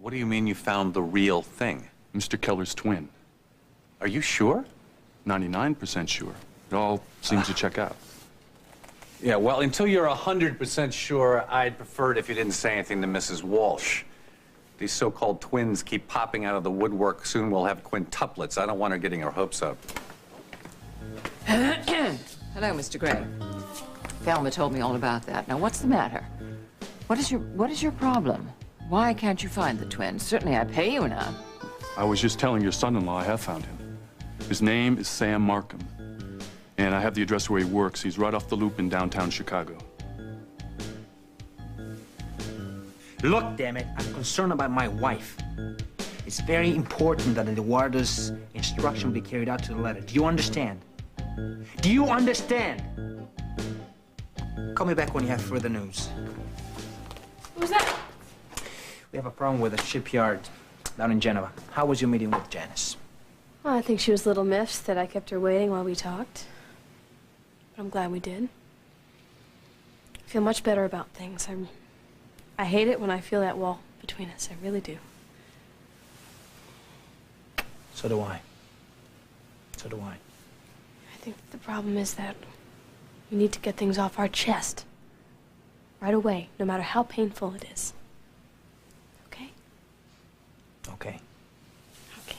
What do you mean you found the real thing? Mr. Keller's twin. Are you sure? 99% sure. It all seems to check out. Yeah, well, until you're 100% sure, I'd prefer it if you didn't say anything to Mrs. Walsh. These so-called twins keep popping out of the woodwork. Soon we'll have quintuplets. I don't want her getting her hopes up. Hello, Mr. Gray. Thelma told me all about that. Now, what's the matter? What is your problem? Why can't you find the twins? Certainly, I pay you enough. I was just telling your son-in-law I have found him. His name is Sam Markham. And I have the address where he works. He's right off the loop in downtown Chicago. Look, damn it, I'm concerned about my wife. It's very important that Eduardo's instruction be carried out to the letter. Do you understand? Do you understand? Call me back when you have further news. What was that? We have a problem with a shipyard down in Geneva. How was your meeting with Janice? Well, I think she was a little miffed that I kept her waiting while we talked. But I'm glad we did. I feel much better about things. I hate it when I feel that wall between us. I really do. So do I. So do I. I think that the problem is that we need to get things off our chest. Right away, no matter how painful it is. Okay? Okay. Okay.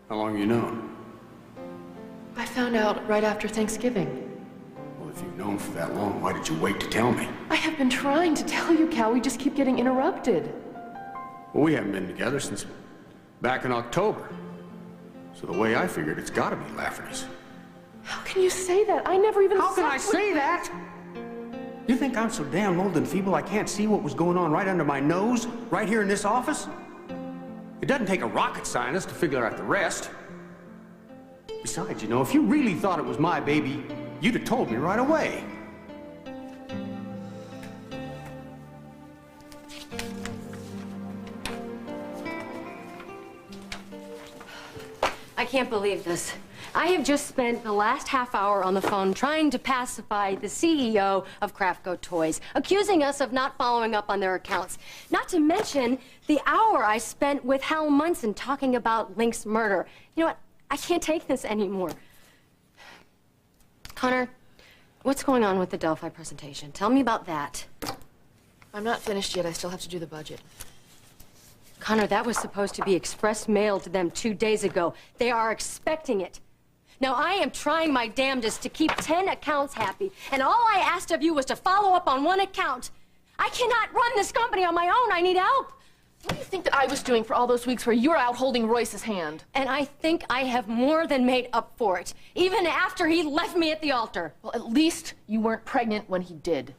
How long have you known? I found out right after Thanksgiving. Well, if you've known for that long, why did you wait to tell me? I have been trying to tell you, Cal. We just keep getting interrupted. Well, we haven't been together since back in October. So the way I figured, it's gotta be Lafferty's. How can you say that? I never even How can I slept with- say that? You think I'm so damn old and feeble I can't see what was going on right under my nose, right here in this office? It doesn't take a rocket scientist to figure out the rest. Besides, you know, if you really thought it was my baby, you'd have told me right away. I can't believe this. I have just spent the last half hour on the phone trying to pacify the CEO of Craftco Toys, accusing us of not following up on their accounts. Not to mention the hour I spent with Hal Munson talking about Link's murder. You know what? I can't take this anymore. Connor, what's going on with the Delphi presentation? Tell me about that. I'm not finished yet. I still have to do the budget. Connor, that was supposed to be express mailed to them 2 days ago. They are expecting it. Now, I am trying my damnedest to keep 10 accounts happy, and all I asked of you was to follow up on one account. I cannot run this company on my own. I need help. What do you think that I was doing for all those weeks where you were out holding Royce's hand? And I think I have more than made up for it, even after he left me at the altar. Well, at least you weren't pregnant when he did.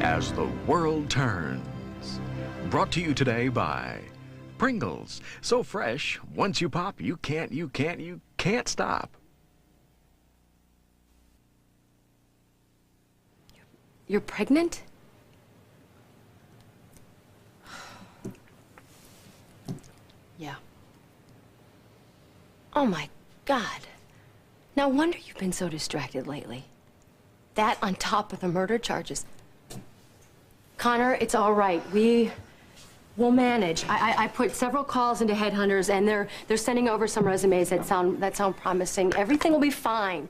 As the world turns. Brought to you today by Pringles. So fresh, once you pop, you can't stop. You're pregnant? Yeah. Oh, my God. No wonder you've been so distracted lately. That on top of the murder charges. Connor, it's all right. We'll manage. I put several calls into headhunters, and they're sending over some resumes that sound promising. Everything will be fine.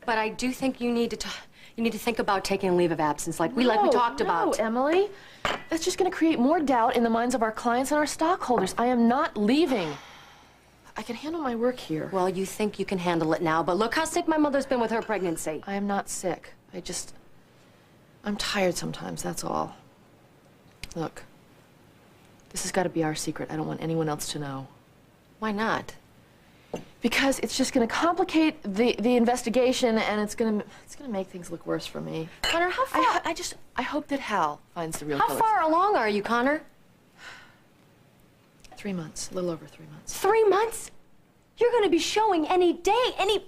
But I do think you need to think about taking a leave of absence, like we talked about. No, Emily. That's just going to create more doubt in the minds of our clients and our stockholders. I am not leaving. I can handle my work here. Well, you think you can handle it now, but look how sick my mother's been with her pregnancy. I am not sick. I'm tired sometimes, that's all. Look, This has got to be our secret. I don't want anyone else to know. Why not? Because it's just going to complicate the investigation, and it's going to make things look worse for me. Connor, how far? I hope that Hal finds the real How killer. far along are you, Connor? 3 months, a little over 3 months. 3 months? You're going to be showing any day, any...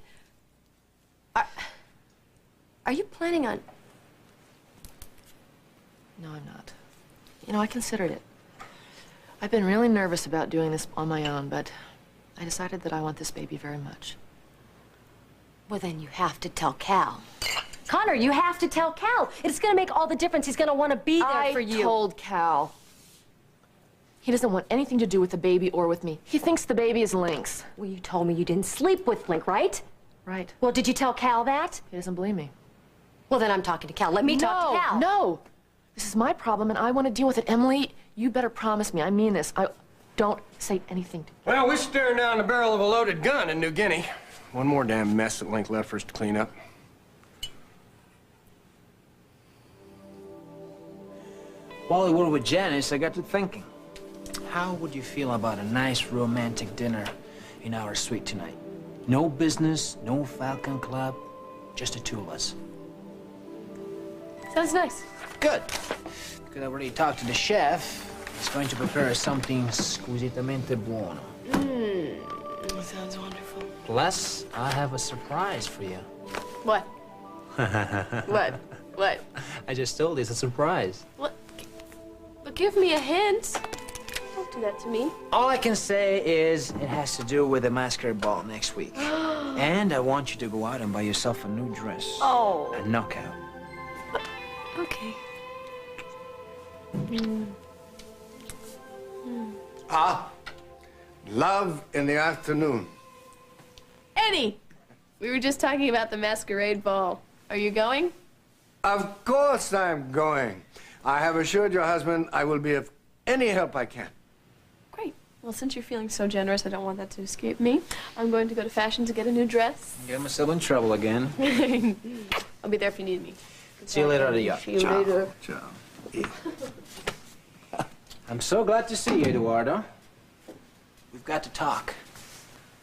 Are you planning on... No, I'm not. You know, I considered it. I've been really nervous about doing this on my own, but I decided that I want this baby very much. Well, then you have to tell Cal. Connor, you have to tell Cal. It's going to make all the difference. He's going to want to be there for you. I told Cal. He doesn't want anything to do with the baby or with me. He thinks the baby is Link's. Well, you told me you didn't sleep with Link, right? Right. Well, did you tell Cal that? He doesn't believe me. Well, then I'm talking to Cal. Let me talk to Cal. No! This is my problem, and I want to deal with it. Emily, you better promise me. I mean this. Don't say anything to me. Well, we're staring down the barrel of a loaded gun in New Guinea. One more damn mess that Link left for us to clean up. While we were with Janice, I got to thinking. How would you feel about a nice romantic dinner in our suite tonight? No business, no Falcon Club, just the two of us. Sounds nice. Good. Because I already talked to the chef. He's going to prepare us something squisitamente buono. Sounds wonderful. Plus, I have a surprise for you. What? What? What? I just told you it's a surprise. What? But give me a hint. Don't do that to me. All I can say is it has to do with the masquerade ball next week. And I want you to go out and buy yourself a new dress. Oh. A knockout. Okay. Love in the afternoon. Eddie! We were just talking about the masquerade ball. Are you going? Of course I'm going. I have assured your husband I will be of any help I can. Great. Well, since you're feeling so generous, I don't want that to escape me. I'm going to go to fashion to get a new dress. Get myself in trouble again. I'll be there if you need me. See you later at the yacht. See you later. Ciao. I'm so glad to see you, Eduardo. We've got to talk.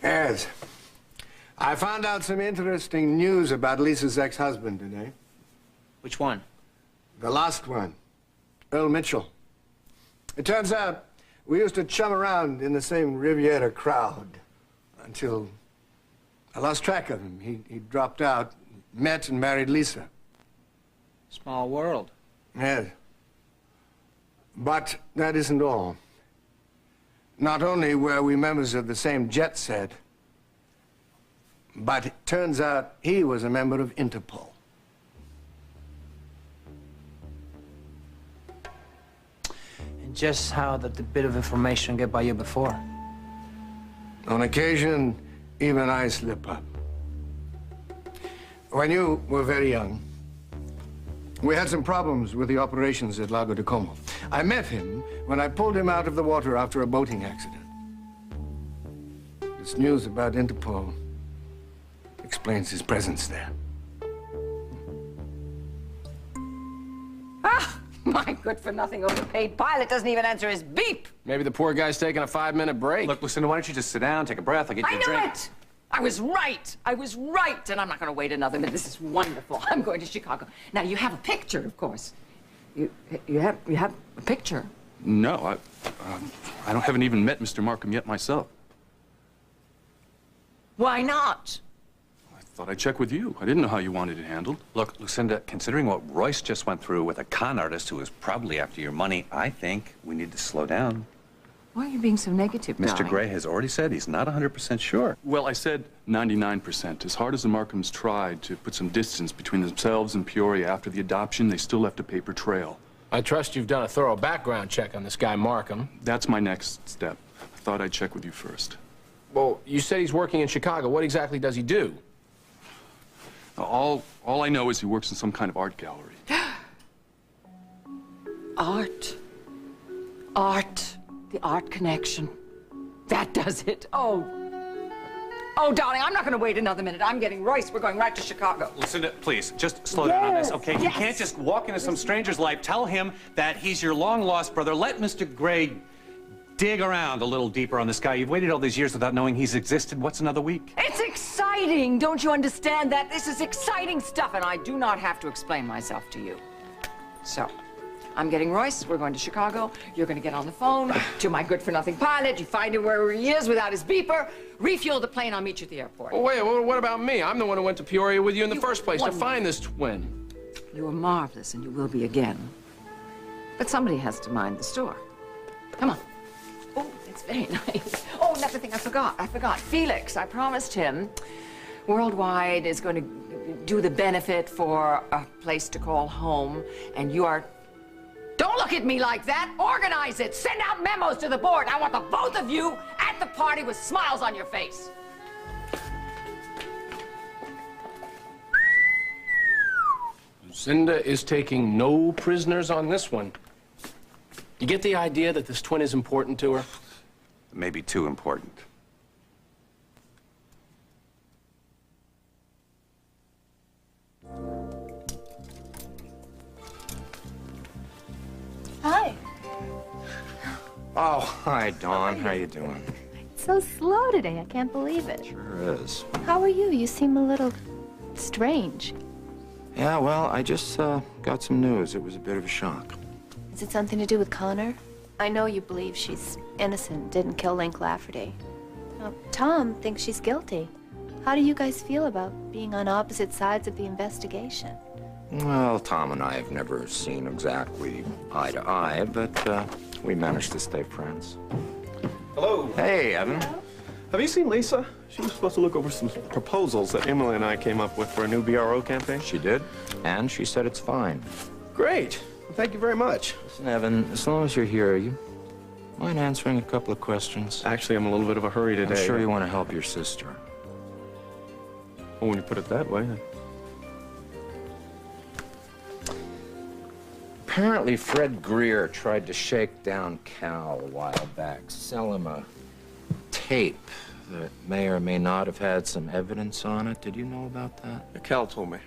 Yes. I found out some interesting news about Lisa's ex-husband today. Which one? The last one, Earl Mitchell. It turns out we used to chum around in the same Riviera crowd until I lost track of him. He dropped out, met and married Lisa. Small world. Yes. But that isn't all. Not only were we members of the same jet set, but it turns out he was a member of Interpol. And just how did the bit of information get by you before? On occasion, even I slip up. When you were very young, we had some problems with the operations at Lago de Como. I met him when I pulled him out of the water after a boating accident. This news about Interpol explains his presence there. My good-for-nothing overpaid pilot doesn't even answer his beep. Maybe the poor guy's taking a 5-minute break. Look, Lucinda, why don't you just sit down, take a breath, I'll get you I a knew drink. it! I was right! I was right! And I'm not going to wait another minute. This is wonderful. I'm going to Chicago. Now, you have a picture, of course. You have a picture. No, I haven't even met Mr. Markham yet myself. Why not? I thought I'd check with you. I didn't know how you wanted it handled. Look, Lucinda, considering what Royce just went through with a con artist who is probably after your money, I think we need to slow down. Why are you being so negative, Mr. darling? Gray has already said he's not 100% sure. Well, I said 99%. As hard as the Markhams tried to put some distance between themselves and Peoria after the adoption, they still left a paper trail. I trust you've done a thorough background check on this guy Markham. That's my next step. I thought I'd check with you first. Well, you said he's working in Chicago. What exactly does he do? All I know is he works in some kind of art gallery. Art. Art. The art connection. That does it. Oh. Oh, darling, I'm not going to wait another minute. I'm getting Royce. We're going right to Chicago. Lucinda, please, just slow down on this, okay? You Yes. can't just walk into some stranger's life, tell him that he's your long-lost brother. Let Mr. Gray dig around a little deeper on this guy. You've waited all these years without knowing he's existed. What's another week? It's exciting! Don't you understand that? This is exciting stuff, and I do not have to explain myself to you. So, I'm getting Royce. We're going to Chicago. You're going to get on the phone to my good-for-nothing pilot. You find him wherever he is without his beeper. Refuel the plane. I'll meet you at the airport. Well, wait, what about me? I'm the one who went to Peoria with you in the first place to find this twin. You were marvelous, and you will be again. But somebody has to mind the store. Come on. Oh, it's very nice. Oh, another thing I forgot. Felix, I promised him Worldwide is going to do the benefit for a place to call home, and you are... Don't look at me like that! Organize it! Send out memos to the board! I want the both of you at the party with smiles on your face! Lucinda is taking no prisoners on this one. You get the idea that this twin is important to her? Maybe too important. Hi. Oh, hi, Dawn. How you doing? So slow today. I can't believe it. Sure is. How are you? You seem a little strange. Yeah, well, I just got some news. It was a bit of a shock. Is it something to do with Connor? I know you believe she's innocent, didn't kill Link Lafferty. Tom thinks she's guilty. How do you guys feel about being on opposite sides of the investigation? Well, Tom and I have never seen exactly eye to eye, but we managed to stay friends. Hello. Hey, Evan. Have you seen Lisa? She was supposed to look over some proposals that Emily and I came up with for a new BRO campaign. She did, and she said it's fine. Great. Well, thank you very much. Listen, Evan, as long as you're here, you mind answering a couple of questions? Actually, I'm in a little bit of a hurry today. I'm sure you want to help your sister. Well, when you put it that way. Apparently, Fred Greer tried to shake down Cal a while back, sell him a tape that may or may not have had some evidence on it. Did you know about that? Cal told me.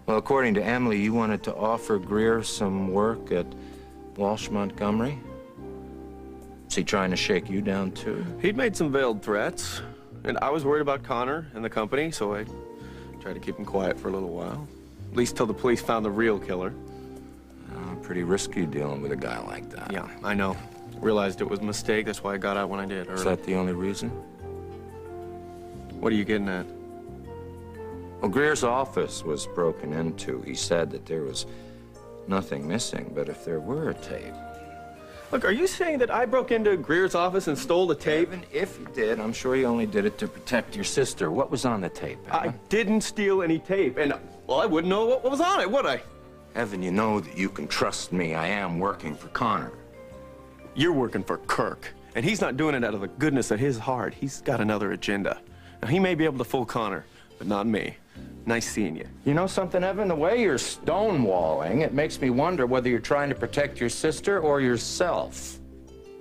Well, according to Emily, you wanted to offer Greer some work at Walsh Montgomery. Is he trying to shake you down, too? He'd made some veiled threats, and I was worried about Connor and the company, so I tried to keep him quiet for a little while. At least till the police found the real killer. Pretty risky dealing with a guy like that. Yeah, I know. Realized it was a mistake. That's why I got out when I did. Is that the only reason? What are you getting at? Well, Greer's office was broken into. He said that there was nothing missing, but if there were a tape... Look, are you saying that I broke into Greer's office and stole the tape? Even if you did, I'm sure you only did it to protect your sister. What was on the tape, Evan? I didn't steal any tape, and, well, I wouldn't know what was on it, would I? Evan, you know that you can trust me. I am working for Connor. You're working for Kirk, and he's not doing it out of the goodness of his heart. He's got another agenda. Now, he may be able to fool Connor, but not me. Nice seeing you. You know something, Evan? The way you're stonewalling, it makes me wonder whether you're trying to protect your sister or yourself.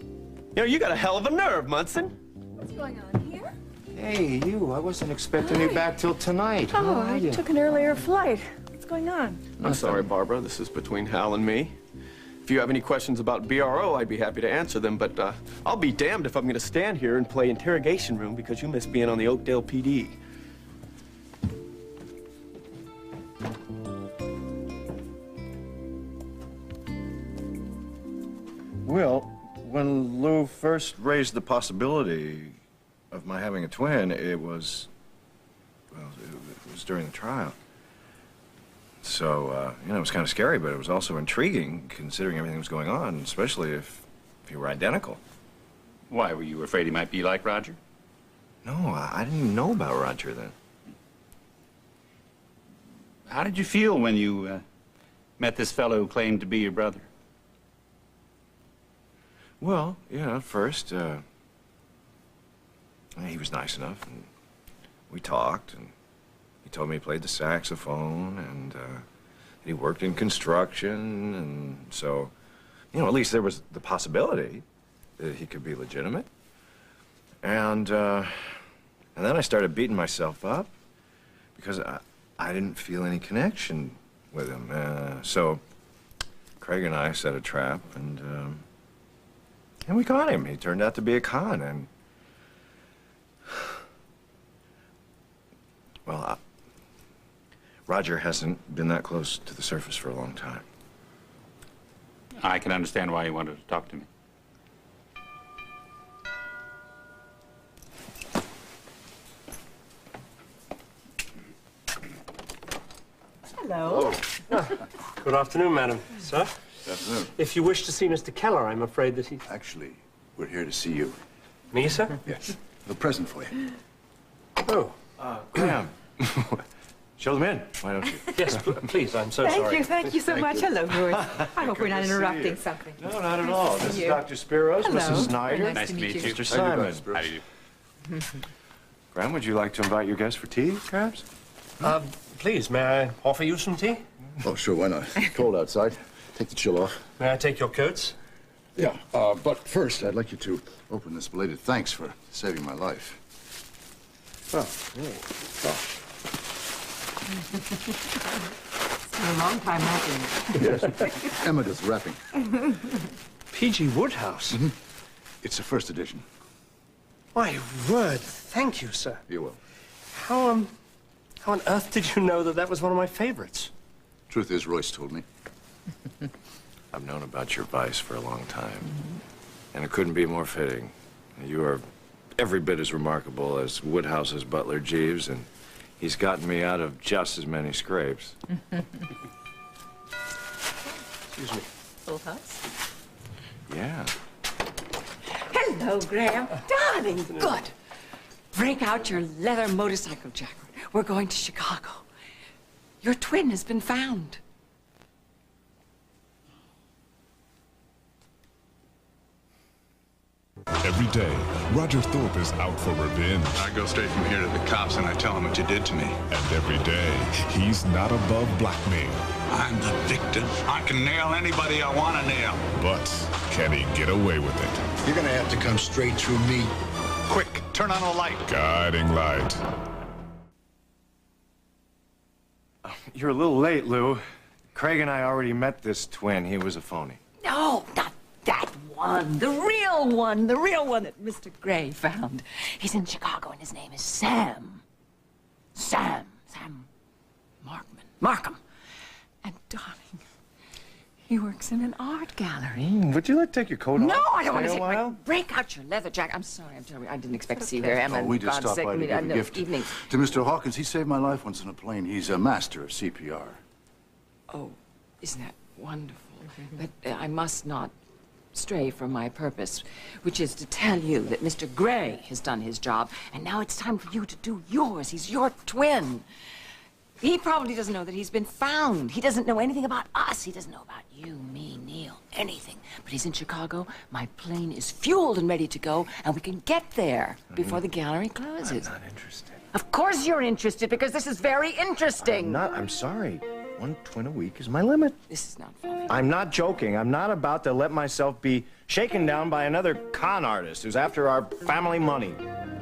You know, you got a hell of a nerve, Munson. What's going on here? Hey, you. I wasn't expecting you back till tonight. Oh, I took an earlier flight. What's going on? I'm sorry, Barbara. This is between Hal and me. If you have any questions about BRO, I'd be happy to answer them, but I'll be damned if I'm going to stand here and play interrogation room because you missed being on the Oakdale PD. Well, when Lou first raised the possibility of my having a twin, it was during the trial. So, you know, it was kind of scary, but it was also intriguing, considering everything that was going on, especially if you were identical. Why, were you afraid he might be like Roger? No, I didn't even know about Roger then. How did you feel when you met this fellow who claimed to be your brother? Well, you know, at first, he was nice enough, and we talked, and he told me he played the saxophone, and he worked in construction, and so, you know, at least there was the possibility that he could be legitimate. And then I started beating myself up because I didn't feel any connection with him. So Craig and I set a trap, and And we got him. He turned out to be a con, and... Well, Roger hasn't been that close to the surface for a long time. I can understand why you wanted to talk to me. Hello. Good afternoon, madam. Sir? Good afternoon. If you wish to see Mr. Keller, I'm afraid that he... Actually, we're here to see you. Me, sir? Yes. A present for you. Oh. Graham. Show them in, why don't you? Yes, please, I'm so sorry. Thank you so much. Hello, Louis. I hope we're not interrupting something. No, not at all. This is Dr. Spiros, Hello. Mrs. Snyder. Nice to meet you. Mr. Simon. How do you do? Graham, would you like to invite your guests for tea, perhaps? Please, may I offer you some tea? Oh, sure, why not? Cold outside. Take the chill off. May I take your coats? Yeah, but first, I'd like you to open this belated thanks for saving my life. Oh, really? Oh. It's been a long time, hasn't it? Yes. Emma does the wrapping. P.G. Woodhouse? It's the first edition. My word, thank you, sir. You're welcome. How on earth did you know that that was one of my favorites? Truth is, Royce told me. I've known about your vice for a long time, and it couldn't be more fitting. You are every bit as remarkable as Woodhouse's butler Jeeves, and he's gotten me out of just as many scrapes. Excuse me. Full house? Yeah. Hello, Graham. Darling, good. Break out your leather motorcycle jacket. We're going to Chicago. Your twin has been found. Every day, Roger Thorpe is out for revenge. I go straight from here to the cops and I tell them what you did to me. And every day, he's not above blackmail. I'm the victim. I can nail anybody I want to nail. But can he get away with it? You're gonna have to come straight through me. Quick, turn on a light. Guiding light. You're a little late, Lou. Craig and I already met this twin. He was a phony. No, not that one. The real one. The real one that Mr. Gray found. He's in Chicago and his name is Sam. Sam Markham. And darling, he works in an art gallery. Would you like to take your coat off? No, I don't want to Stay take a my... while? Break out your leather jacket. I'm sorry, I didn't expect to see you here, Emma. Oh, we just God's stopped by to sake, give a no, gift evening. to Mr. Hawkins. He saved my life once in a plane. He's a master of CPR. Oh, isn't that wonderful? But I must not stray from my purpose, which is to tell you that Mr. Gray has done his job, and now it's time for you to do yours. He's your twin. He probably doesn't know that he's been found. He doesn't know anything about us. He doesn't know about you, me, Neil, anything. But he's in Chicago. My plane is fueled and ready to go, and we can get there before the gallery closes. I'm not interested. Of course you're interested, because this is very interesting. I'm sorry. One twin a week is my limit. This is not funny. I'm not joking. I'm not about to let myself be shaken down by another con artist who's after our family money.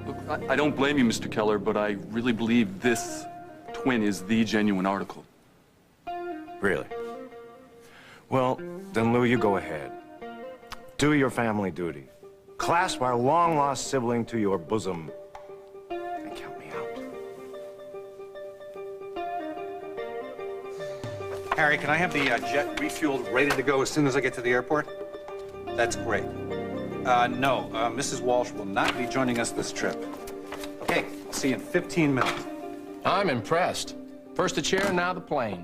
Look, I don't blame you, Mr. Keller, but I really believe this twin is the genuine article. Really? Well, then, Lou, you go ahead. Do your family duty. Clasp our long-lost sibling to your bosom. And count me out. Harry, can I have the jet refueled, ready to go as soon as I get to the airport? That's great. No, Mrs. Walsh will not be joining us this trip. Okay, I'll see you in 15 minutes. I'm impressed. First the chair, now the plane.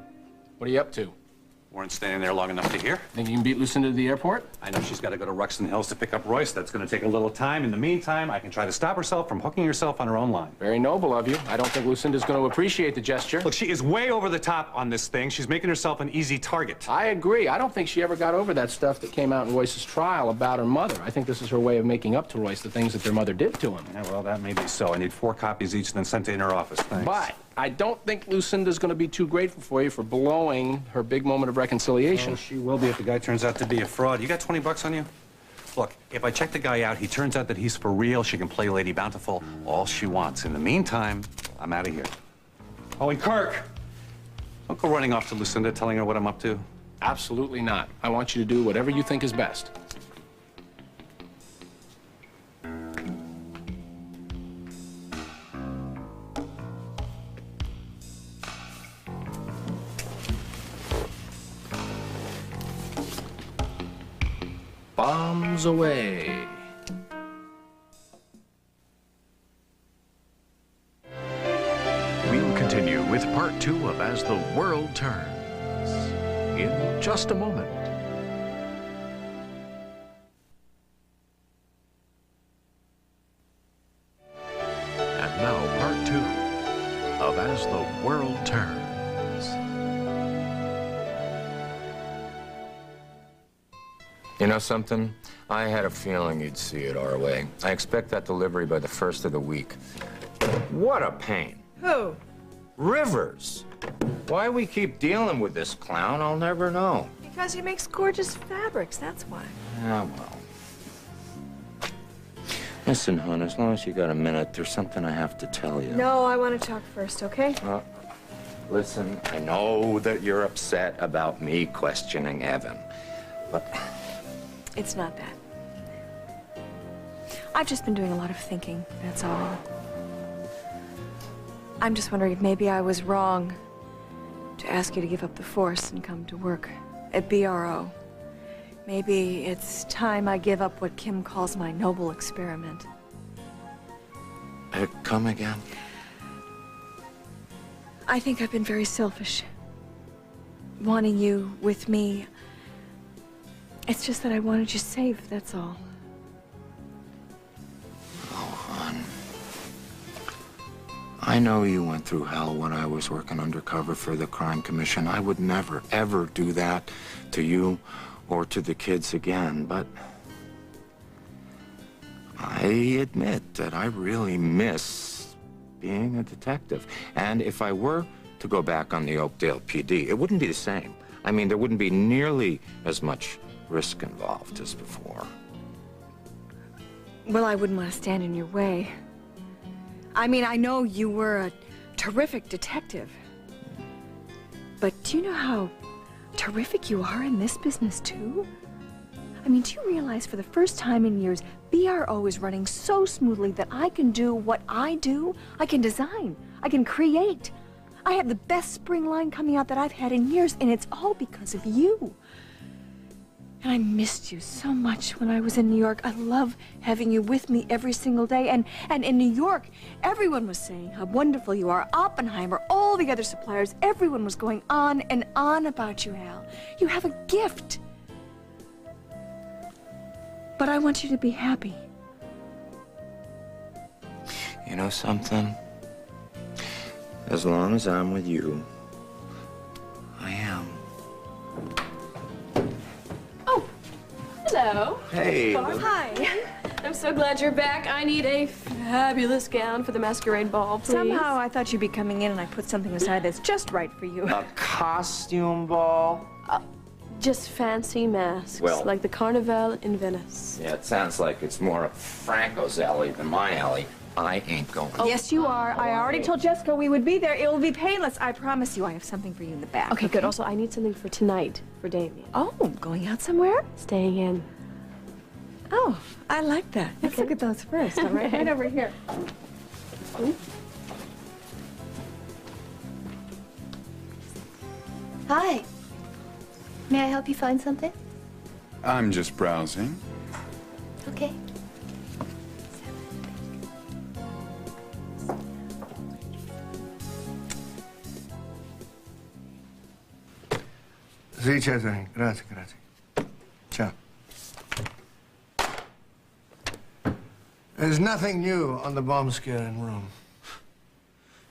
What are you up to? Weren't standing there long enough to hear. Think you can beat Lucinda to the airport? I know she's got to go to Ruxton Hills to pick up Royce. That's going to take a little time. In the meantime, I can try to stop herself from hooking herself on her own line. Very noble of you. I don't think Lucinda's going to appreciate the gesture. Look, she is way over the top on this thing. She's making herself an easy target. I agree. I don't think she ever got over that stuff that came out in Royce's trial about her mother. I think this is her way of making up to Royce the things that their mother did to him. Yeah, well, that may be so. I need 4 copies each, then sent to inner office. Thanks. But I don't think Lucinda's going to be too grateful for you for blowing her big moment of reconciliation. Oh, she will be if the guy turns out to be a fraud. You got 20 bucks on you? Look, if I check the guy out, he turns out that he's for real, she can play Lady Bountiful all she wants. In the meantime, I'm out of here. Oh, and Kirk! Don't go running off to Lucinda telling her what I'm up to. Absolutely not. I want you to do whatever you think is best. bombs away. We'll continue with part 2 of As the World Turns in just a moment. And now part 2 of As the World Turns. You know something? I had a feeling you'd see it our way. I expect that delivery by the 1st of the week. What a pain. Who? Rivers. Why we keep dealing with this clown, I'll never know. Because he makes gorgeous fabrics, that's why. Ah, well. Listen, hon, as long as you got a minute, there's something I have to tell you. No, I want to talk first, okay? Listen, I know that you're upset about me questioning Evan, but... It's not that. I've just been doing a lot of thinking, that's all. I'm just wondering if maybe I was wrong to ask you to give up the force and come to work at BRO. Maybe it's time I give up what Kim calls my noble experiment. Come again? I think I've been very selfish. Wanting you with me. It's just that I wanted you safe, that's all. Oh, hon. I know you went through hell when I was working undercover for the Crime Commission. I would never, ever do that to you or to the kids again, but I admit that I really miss being a detective. And if I were to go back on the Oakdale PD, it wouldn't be the same. I mean, there wouldn't be nearly as much risk involved as before. Well, I wouldn't want to stand in your way. I mean, I know you were a terrific detective. But do you know how terrific you are in this business, too? I mean, do you realize for the first time in years, BRO is running so smoothly that I can do what I do? I can design. I can create. I have the best spring line coming out that I've had in years, and it's all because of you. And I missed you so much when I was in New York. I love having you with me every single day. And in New York, everyone was saying how wonderful you are. Oppenheimer, all the other suppliers, everyone was going on and on about you, Hal. You have a gift. But I want you to be happy. You know something? As long as I'm with you, I am. Hello. Hey. Hi. I'm so glad you're back. I need a fabulous gown for the masquerade ball, please. Somehow I thought you'd be coming in and I put something aside that's just right for you. A costume ball? Just fancy masks, Well- like the Carnival in Venice. Yeah, it sounds like it's more of Franco's alley than my alley. I ain't going. Yes, you are. I already told Jessica we would be there. It will be painless. I promise you I have something for you in the back. Okay, good. Also, I need something for tonight for Damien. Oh, going out somewhere? Staying in. Oh, I like that. Let's look at those first, all right? Right over here. Hi. May I help you find something? I'm just browsing. Okay. Sì, Cesare, grazie, grazie. Ciao. There's nothing new on the bomb scare in Rome.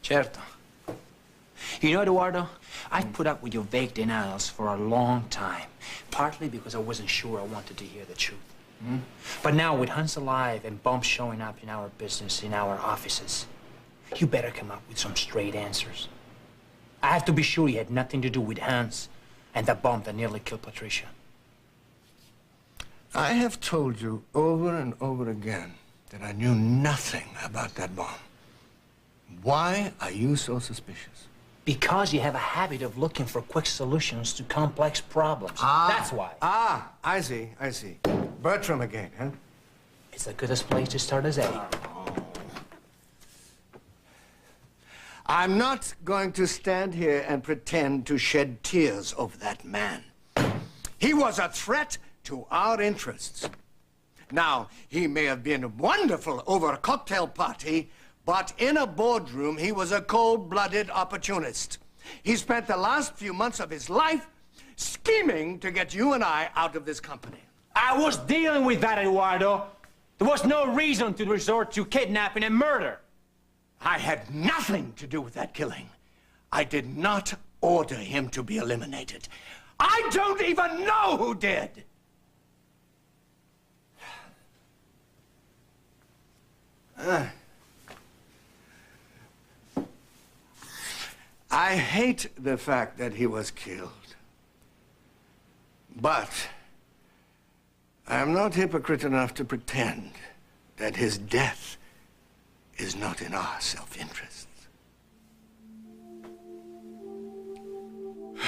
Certo. You know, Eduardo, I've put up with your vague denials for a long time, partly because I wasn't sure I wanted to hear the truth. But now, with Hans alive and bombs showing up in our business, in our offices, you better come up with some straight answers. I have to be sure you had nothing to do with Hans and the bomb that nearly killed Patricia. I have told you over and over again that I knew nothing about that bomb. Why are you so suspicious? Because you have a habit of looking for quick solutions to complex problems. That's why. I see, I see. Bertram again, huh? It's the goodest place to start as Eddie. I'm not going to stand here and pretend to shed tears over that man. He was a threat to our interests. Now, he may have been wonderful over a cocktail party, but in a boardroom, he was a cold-blooded opportunist. He spent the last few months of his life scheming to get you and I out of this company. I was dealing with that, Eduardo. There was no reason to resort to kidnapping and murder. I had nothing to do with that killing. I did not order him to be eliminated. I don't even know who did. I hate the fact that he was killed. But I am not hypocrite enough to pretend that his death is not in our self-interest.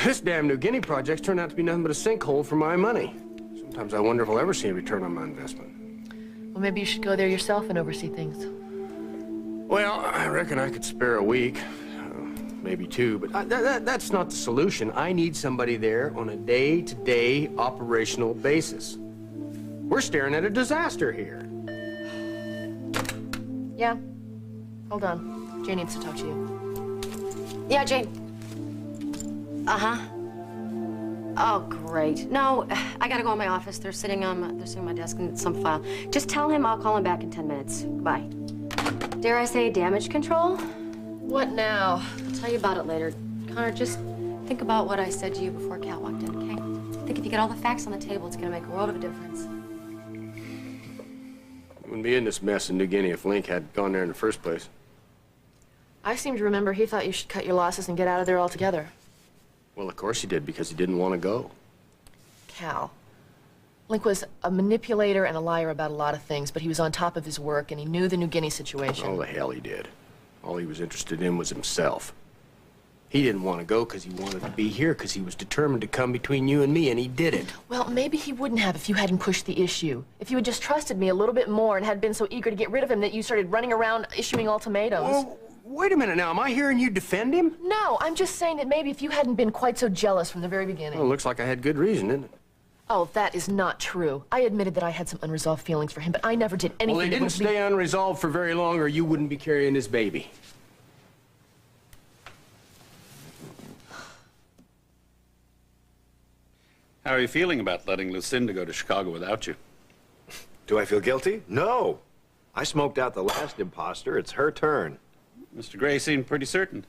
This damn New Guinea project's turned out to be nothing but a sinkhole for my money. Sometimes I wonder if I'll ever see a return on my investment. Well, maybe you should go there yourself and oversee things. Well, I reckon I could spare a week, maybe two, but that's not the solution. I need somebody there on a day-to-day operational basis. We're staring at a disaster here. Yeah. Hold on. Jane needs to talk to you. Yeah, Jane. Uh-huh. Oh, great. No, I gotta go in my office. They're sitting on my desk in some file. Just tell him I'll call him back in 10 minutes. Goodbye. Dare I say damage control? What now? I'll tell you about it later. Connor, just think about what I said to you before Cal walked in, okay? I think if you get all the facts on the table, it's gonna make a world of a difference. Wouldn't be in this mess in New Guinea if Link had gone there in the first place. I seem to remember he thought you should cut your losses and get out of there altogether. Well, of course he did, because he didn't want to go. Cal. Link was a manipulator and a liar about a lot of things, but he was on top of his work and he knew the New Guinea situation. Oh, the hell he did. All he was interested in was himself. He didn't want to go because he wanted to be here, because he was determined to come between you and me, and he did it. Well, maybe he wouldn't have if you hadn't pushed the issue. If you had just trusted me a little bit more and had been so eager to get rid of him that you started running around issuing ultimatums. Well, wait a minute now. Am I hearing you defend him? No, I'm just saying that maybe if you hadn't been quite so jealous from the very beginning. Well, it looks like I had good reason, didn't it? Oh, that is not true. I admitted that I had some unresolved feelings for him, but I never did anything. Well, they didn't stay unresolved for very long, or you wouldn't be carrying this baby. How are you feeling about letting Lucinda go to Chicago without you? Do I feel guilty? No. I smoked out the last imposter. It's her turn. Mr. Gray seemed pretty certain.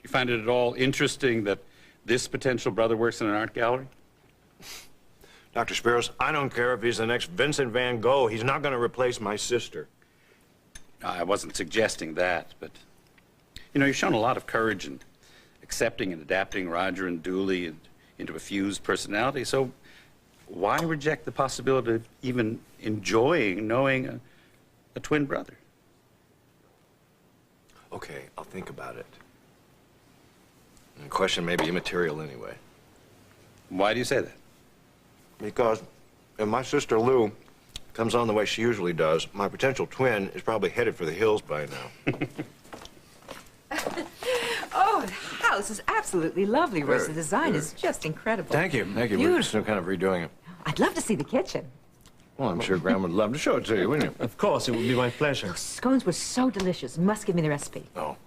You find it at all interesting that this potential brother works in an art gallery? Dr. Spiros, I don't care if he's the next Vincent van Gogh. He's not going to replace my sister. I wasn't suggesting that, but, you know, you've shown a lot of courage in accepting and adapting Roger and Dooley into a fused personality, so why reject the possibility of even enjoying knowing a twin brother? Okay, I'll think about it. The question may be immaterial anyway. Why do you say that? Because if my sister Lou comes on the way she usually does, my potential twin is probably headed for the hills by now. Oh, the house is absolutely lovely, Royce. The design is just incredible. Thank you. Thank you. Beautiful. We're still kind of redoing it. I'd love to see the kitchen. Well, I'm sure Graham would love to show it to you, wouldn't you? Of course, it would be my pleasure. Those scones were so delicious. You must give me the recipe. Oh,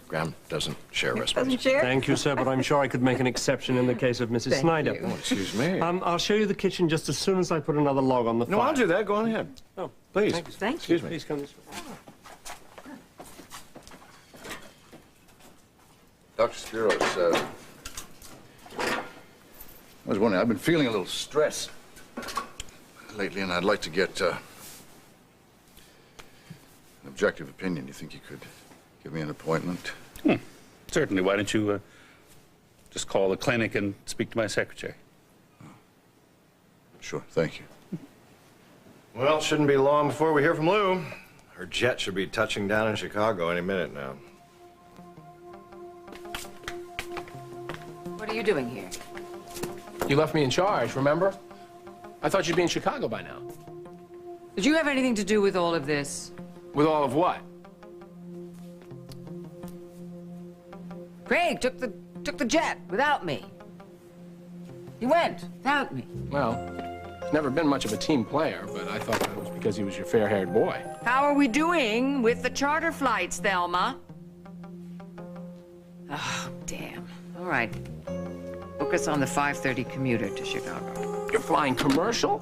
Graham doesn't share recipes. Doesn't share? Thank you, sir, but I'm sure I could make an exception in the case of Mrs. Thank Snyder. you. Oh, excuse me. I'll show you the kitchen just as soon as I put another log on the fire. No, I'll do that. Go on ahead. Oh, please. Thank you. Thank you. Excuse me. Please come this way. Dr. Spiros, I was wondering, I've been feeling a little stress lately, and I'd like to get an objective opinion. You think you could give me an appointment? Certainly. Why don't you just call the clinic and speak to my secretary? Sure, thank you. Well, shouldn't be long before we hear from Lou. Her jet should be touching down in Chicago any minute now. What are you doing here? You left me in charge, remember? I thought you'd be in Chicago by now. Did you have anything to do with all of this? With all of what? Craig took the jet without me. He went without me. Well, he's never been much of a team player, but I thought that was because he was your fair-haired boy. How are we doing with the charter flights, Thelma? Oh, damn. All right. Book us on the 5:30 commuter to Chicago. You're flying commercial?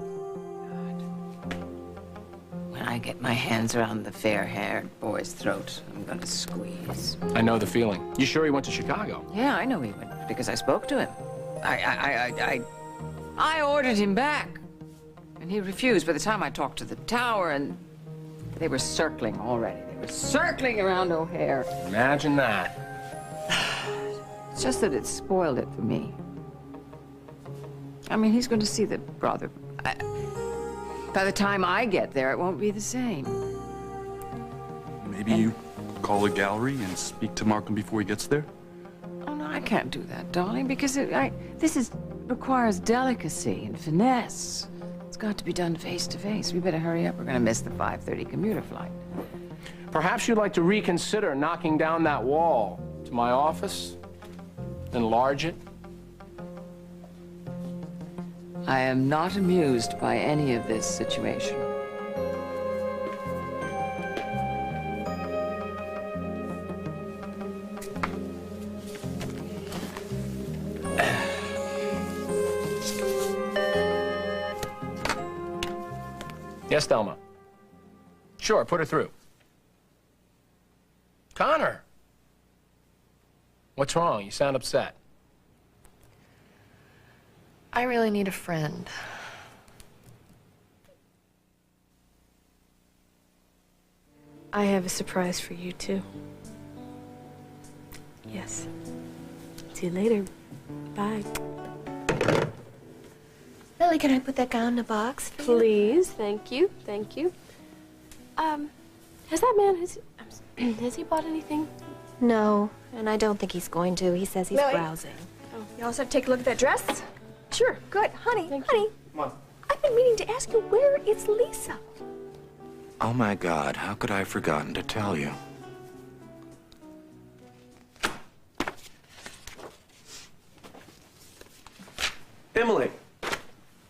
When I get my hands around the fair-haired boy's throat, I'm gonna squeeze. I know the feeling. You sure he went to Chicago? Yeah, I know he went because I spoke to him. I ordered him back, and he refused. By the time I talked to the tower, and they were circling already. They were circling around O'Hare. Imagine that. It's just that it spoiled it for me. I mean, he's going to see the brother. By the time I get there, it won't be the same. Maybe you call a gallery and speak to Markham before he gets there? Oh, no, I can't do that, darling, because this requires delicacy and finesse. It's got to be done face to face. We better hurry up. We're going to miss the 5:30 commuter flight. Perhaps you'd like to reconsider knocking down that wall to my office, enlarge it. I am not amused by any of this situation. Yes, Thelma. Sure, put her through. Connor! What's wrong? You sound upset. I really need a friend. I have a surprise for you, too. Yes. See you later. Bye. Lily, can I put that guy in a box for you? Please. Thank you. Thank you. Has that man, has he bought anything? No, and I don't think he's going to. He says he's Lily. browsing. Oh, you also have to take a look at that dress? Sure. Good. Honey, honey. Come on. I've been meaning to ask you, where is Lisa? Oh, my God, how could I have forgotten to tell you? Emily,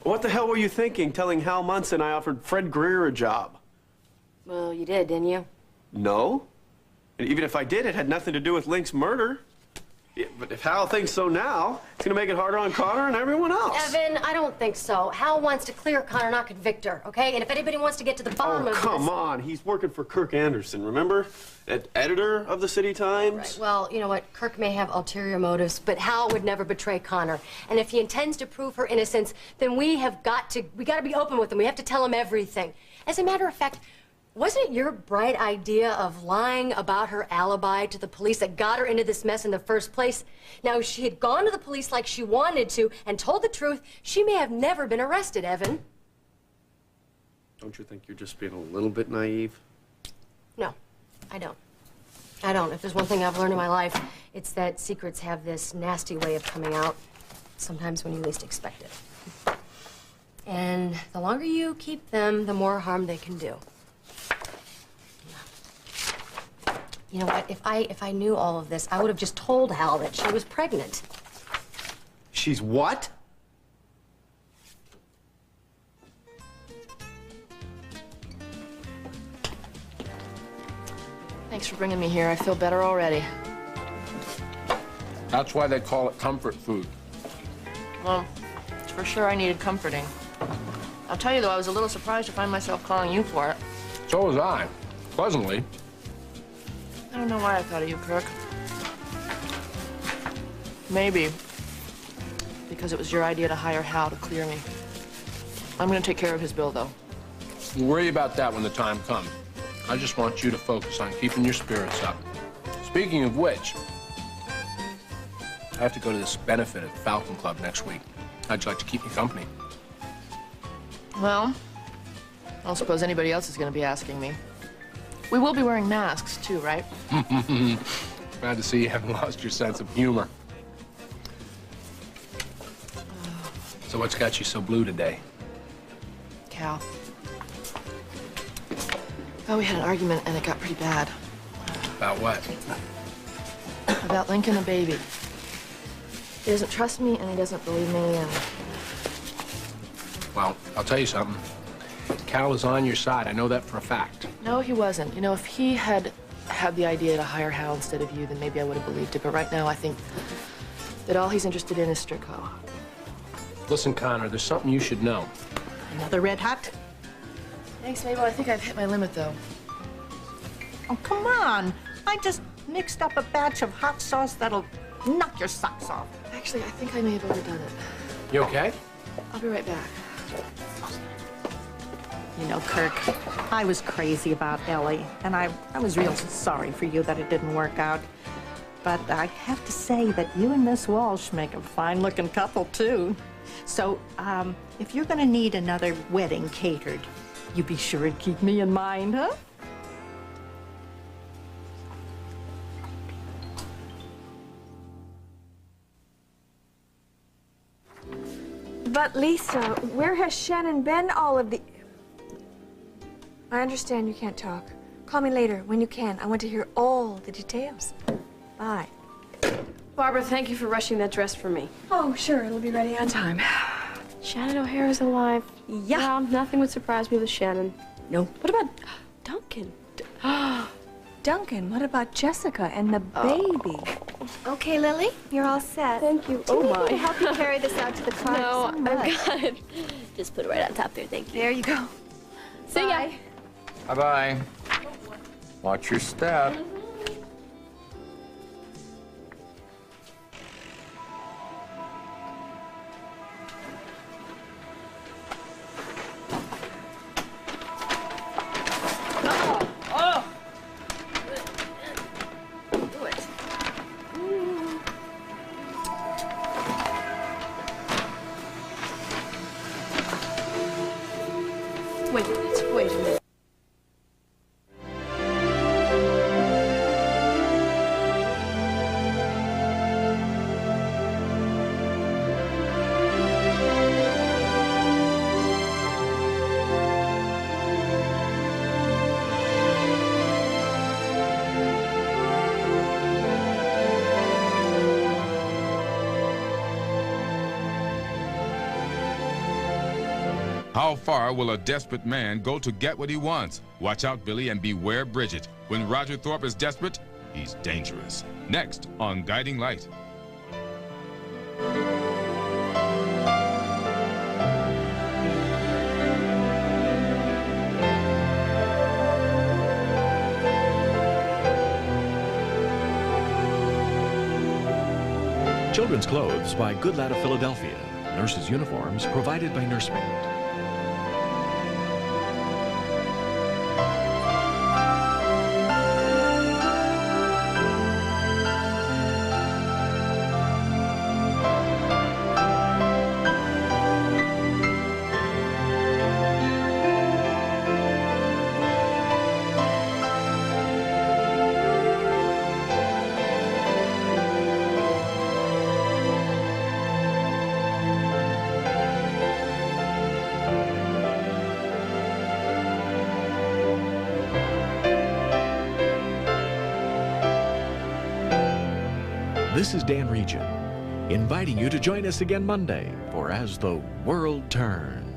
what the hell were you thinking telling Hal Munson I offered Fred Greer a job? Well, you did, didn't you? No. And even if I did, it had nothing to do with Link's murder. Yeah, but if Hal thinks so now, it's gonna make it harder on Connor and everyone else. Evan, I don't think so. Hal wants to clear Connor, not convict her, okay? And if anybody wants to get to the bottom of this... Come on. He's working for Kirk Anderson, remember? Editor of the City Times. Right. Well, you know what? Kirk may have ulterior motives, but Hal would never betray Connor. And if he intends to prove her innocence, then we got to be open with him. We have to tell him everything. As a matter of fact, wasn't it your bright idea of lying about her alibi to the police that got her into this mess in the first place? Now, if she had gone to the police like she wanted to and told the truth, she may have never been arrested, Evan. Don't you think you're just being a little bit naive? No, I don't. I don't. If there's one thing I've learned in my life, it's that secrets have this nasty way of coming out, sometimes when you least expect it. And the longer you keep them, the more harm they can do. You know what? If I knew all of this, I would have just told Hal that she was pregnant. She's what? Thanks for bringing me here. I feel better already. That's why they call it comfort food. Well, for sure I needed comforting. I'll tell you, though, I was a little surprised to find myself calling you for it. So was I. Pleasantly. I don't know why I thought of you, Kirk. Maybe because it was your idea to hire Hal to clear me. I'm gonna take care of his bill, though. We'll worry about that when the time comes. I just want you to focus on keeping your spirits up. Speaking of which, I have to go to this benefit at the Falcon Club next week. How'd you like to keep me company? Well, I don't suppose anybody else is gonna be asking me. We will be wearing masks, too, right? Glad to see you haven't lost your sense of humor. So what's got you so blue today? Cal. Oh, we had an argument, and it got pretty bad. About what? About Lincoln, the baby. He doesn't trust me, and he doesn't believe me, and Well, I'll tell you something. Cal is on your side. I know that for a fact. No, he wasn't. You know, if he had the idea to hire Hal instead of you, then maybe I would have believed it. But right now, I think that all he's interested in is Strickho. Listen, Connor, there's something you should know. Another red hot? Thanks, Mabel. I think I've hit my limit, though. Oh, come on. I just mixed up a batch of hot sauce that'll knock your socks off. Actually, I think I may have overdone it. You okay? I'll be right back. You know, Kirk, I was crazy about Ellie, and I was real sorry for you that it didn't work out. But I have to say that you and Miss Walsh make a fine-looking couple, too. So, if you're gonna need another wedding catered, you be sure and keep me in mind, huh? But Lisa, where has Shannon been all of the... I understand you can't talk. Call me later, when you can. I want to hear all the details. Bye. Barbara, thank you for rushing that dress for me. Oh, sure, it'll be ready on time. Shannon O'Hara's alive. Yeah. Well, nothing would surprise me with Shannon. No. What about Duncan? Duncan, what about Jessica and the baby? Okay, Lily, you're all set. Thank you. Do you Oh, need my. me to help you carry this out to the car? No, So I'm much. good. Just put it right on top there, thank you. There you go. See ya. Bye-bye. Watch your step. Wait a minute. How far will a desperate man go to get what he wants? Watch out, Billy, and beware Bridget. When Roger Thorpe is desperate, he's dangerous. Next on Guiding Light. Children's clothes by Good Lad of Philadelphia. Nurses' uniforms provided by Nursemaid. This is Dan Regent, inviting you to join us again Monday for As the World Turns.